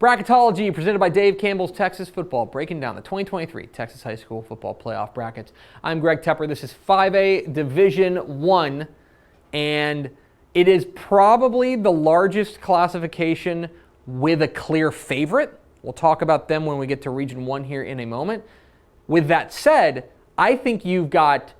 Bracketology presented by Dave Campbell's Texas Football, breaking down the 2023 Texas High School Football Playoff brackets. I'm Greg Tepper. This is 5A Division I, and it is probably the largest classification with a clear favorite. We'll talk about them when we get to Region 1 here in a moment. With that said, I think you've got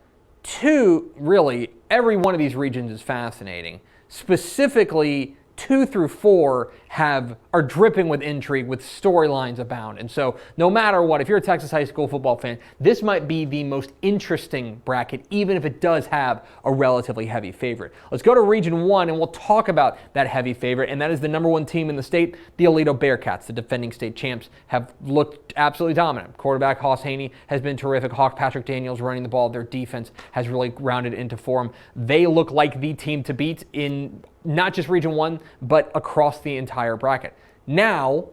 really, every one of these regions is fascinating. Specifically, 2 through 4 are dripping with intrigue, with storylines abound. And so no matter what, if you're a Texas high school football fan, this might be the most interesting bracket, even if it does have a relatively heavy favorite. Let's go to Region 1 and we'll talk about that heavy favorite, and that is the number 1 team in the state, the Aledo Bearcats. The defending state champs have looked absolutely dominant. Quarterback Hoss Haney has been terrific. Hawk Patrick Daniels running the ball. Their defense has really rounded into form. They look like the team to beat in not just Region 1, but across the entire bracket. Now,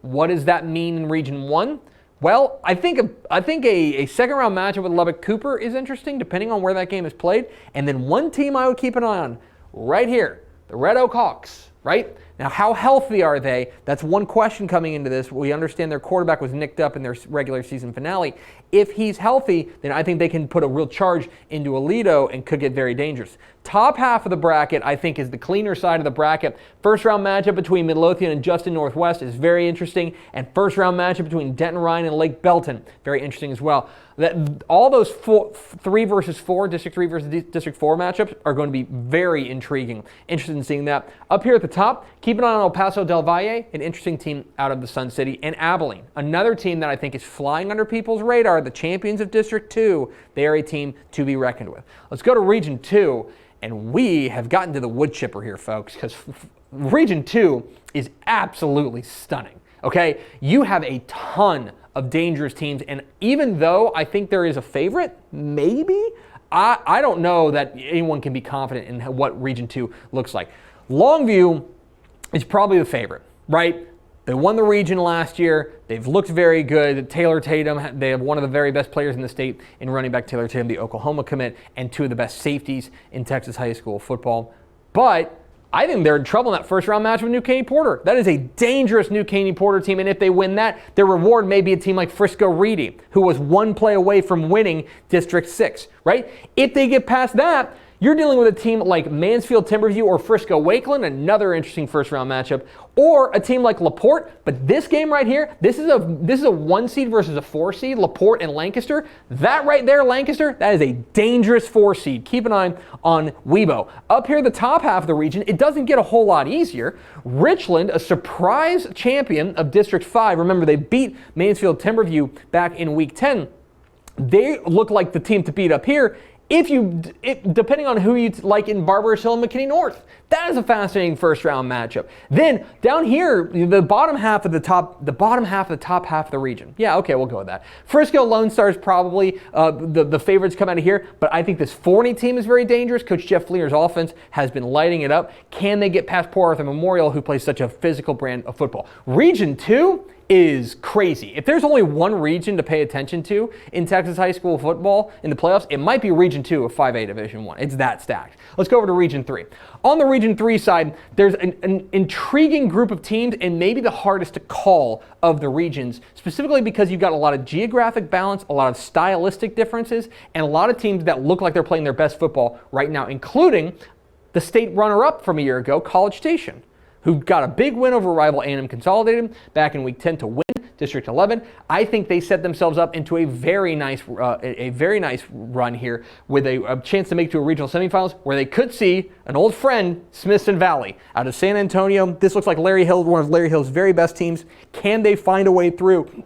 what does that mean in Region 1? Well, I think a second round matchup with Lubbock Cooper is interesting, depending on where that game is played. And then one team I would keep an eye on right here, the Red Oak Hawks, right? Now, how healthy are they? That's one question coming into this. We understand their quarterback was nicked up in their regular season finale. If he's healthy, then I think they can put a real charge into Aledo and could get very dangerous. Top half of the bracket, I think, is the cleaner side of the bracket. First round matchup between Midlothian and Justin Northwest is very interesting. And first round matchup between Denton Ryan and Lake Belton, very interesting as well. All those 3 versus 4, District 3 versus District 4 matchups are going to be very intriguing. Interested in seeing that. Up here at the top, keep an eye on El Paso del Valle, an interesting team out of the Sun City, and Abilene, another team that I think is flying under people's radar, the champions of District 2. They are a team to be reckoned with. Let's go to Region 2, and we have gotten to the wood chipper here, folks, because Region 2 is absolutely stunning, okay? You have a ton of dangerous teams, and even though I think there is a favorite, maybe, I don't know that anyone can be confident in what Region 2 looks like. Longview is probably the favorite, right? They won the region last year. They've looked very good. Taylor Tatum, they have one of the very best players in the state in running back Taylor Tatum, the Oklahoma commit, and 2 of the best safeties in Texas high school football. But I think they're in trouble in that first round match with New Caney Porter. That is a dangerous New Caney Porter team, and if they win that, their reward may be a team like Frisco Reedy, who was 1 play away from winning District 6, right? If they get past that, you're dealing with a team like Mansfield Timberview or Frisco Wakeland, another interesting first round matchup, or a team like LaPorte. But this game right here, this is a 1 seed versus a 4 seed, LaPorte and Lancaster. That right there, Lancaster, that is a dangerous 4 seed. Keep an eye on Webo. Up here, the top half of the region, it doesn't get a whole lot easier. Richland, a surprise champion of District 5. Remember, they beat Mansfield Timberview back in Week 10. They look like the team to beat up here. Depending on who you like in Barber's Hill and McKinney North. That is a fascinating first round matchup. Then down here, the bottom half of the top half of the region. Yeah, okay, we'll go with that. Frisco Lone Star is probably the favorites come out of here, but I think this Forney team is very dangerous. Coach Jeff Flier's offense has been lighting it up. Can they get past Port Arthur Memorial, who plays such a physical brand of football? Region 2 is crazy. If there's only one region to pay attention to in Texas high school football in the playoffs, it might be Region 2 of 5A Division 1. It's that stacked. Let's go over to Region 3. On the Region 3 side, there's an intriguing group of teams, and maybe the hardest to call of the regions, specifically because you've got a lot of geographic balance, a lot of stylistic differences, and a lot of teams that look like they're playing their best football right now, including the state runner-up from a year ago, College Station, who got a big win over rival A&M Consolidated back in Week 10 to win District 11. I think they set themselves up into a very nice run here with a chance to make it to a regional semifinals where they could see an old friend, Smithson Valley, out of San Antonio. This looks like Larry Hill, one of Larry Hill's very best teams. Can they find a way through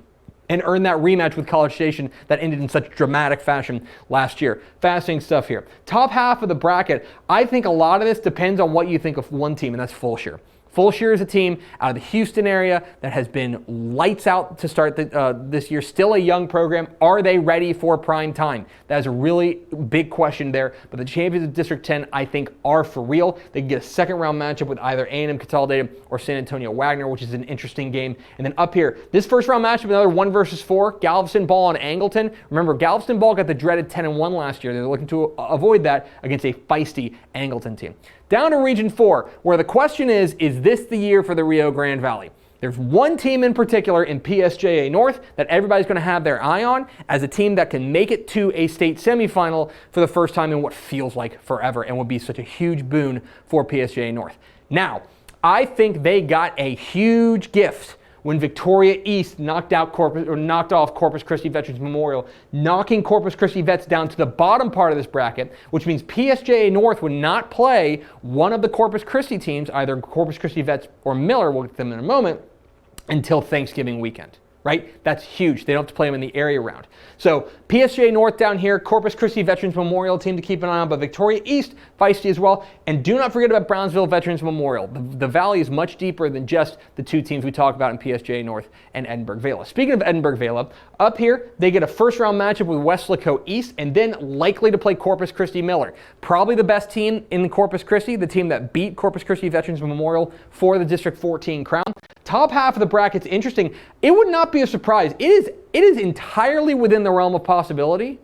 and earn that rematch with College Station that ended in such dramatic fashion last year? Fascinating stuff here. Top half of the bracket, I think a lot of this depends on what you think of one team, and that's Fulshire. Fulshire is a team out of the Houston area that has been lights out to start this year. Still a young program. Are they ready for prime time? That is a really big question there. But the champions of District 10, I think, are for real. They can get a second round matchup with either A&M Consolidated or San Antonio Wagner, which is an interesting game. And then up here, this first round matchup, another 1 versus 4, Galveston Ball and Angleton. Remember, Galveston Ball got the dreaded 10-1 last year. They're looking to avoid that against a feisty Angleton team. Down to Region 4, where the question is this the year for the Rio Grande Valley? There's one team in particular in PSJA North that everybody's going to have their eye on as a team that can make it to a state semifinal for the first time in what feels like forever and would be such a huge boon for PSJA North. Now, I think they got a huge gift when Victoria East knocked off Corpus Christi Veterans Memorial, knocking Corpus Christi Vets down to the bottom part of this bracket, which means PSJA North would not play one of the Corpus Christi teams, either Corpus Christi Vets or Miller, we'll get to them in a moment, until Thanksgiving weekend. Right? That's huge. They don't have to play them in the area round. So PSJA North down here, Corpus Christi Veterans Memorial team to keep an eye on, but Victoria East, feisty as well. And do not forget about Brownsville Veterans Memorial. The valley is much deeper than just the two teams we talk about in PSJA North and Edinburgh-Vela. Speaking of Edinburgh-Vela, up here, they get a first round matchup with Weslaco East and then likely to play Corpus Christi Miller. Probably the best team in Corpus Christi, the team that beat Corpus Christi Veterans Memorial for the District 14 crown. Top half of the bracket's interesting. It would not be a surprise. It is entirely within the realm of possibility.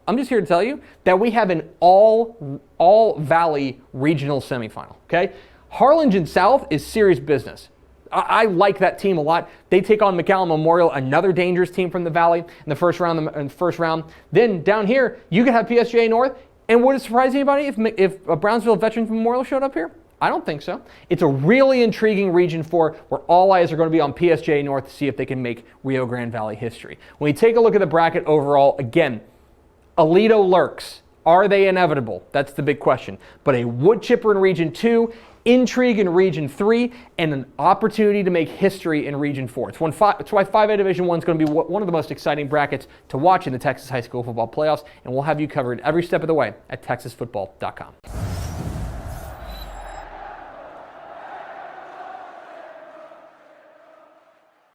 I'm just here to tell you that we have an all valley regional semifinal. Okay, Harlingen South is serious business. I like that team a lot. They take on McAllen Memorial, another dangerous team from the valley in the first round. Then down here, you could have PSJA North. And would it surprise anybody if Brownsville Veterans Memorial showed up here? I don't think so. It's a really intriguing region where all eyes are going to be on PSJA North to see if they can make Rio Grande Valley history. When we take a look at the bracket overall, again, Aledo lurks. Are they inevitable? That's the big question. But a wood chipper in Region 2, intrigue in Region 3, and an opportunity to make history in Region 4. It's why 5A Division 1 is going to be one of the most exciting brackets to watch in the Texas High School Football Playoffs, and we'll have you covered every step of the way at texasfootball.com.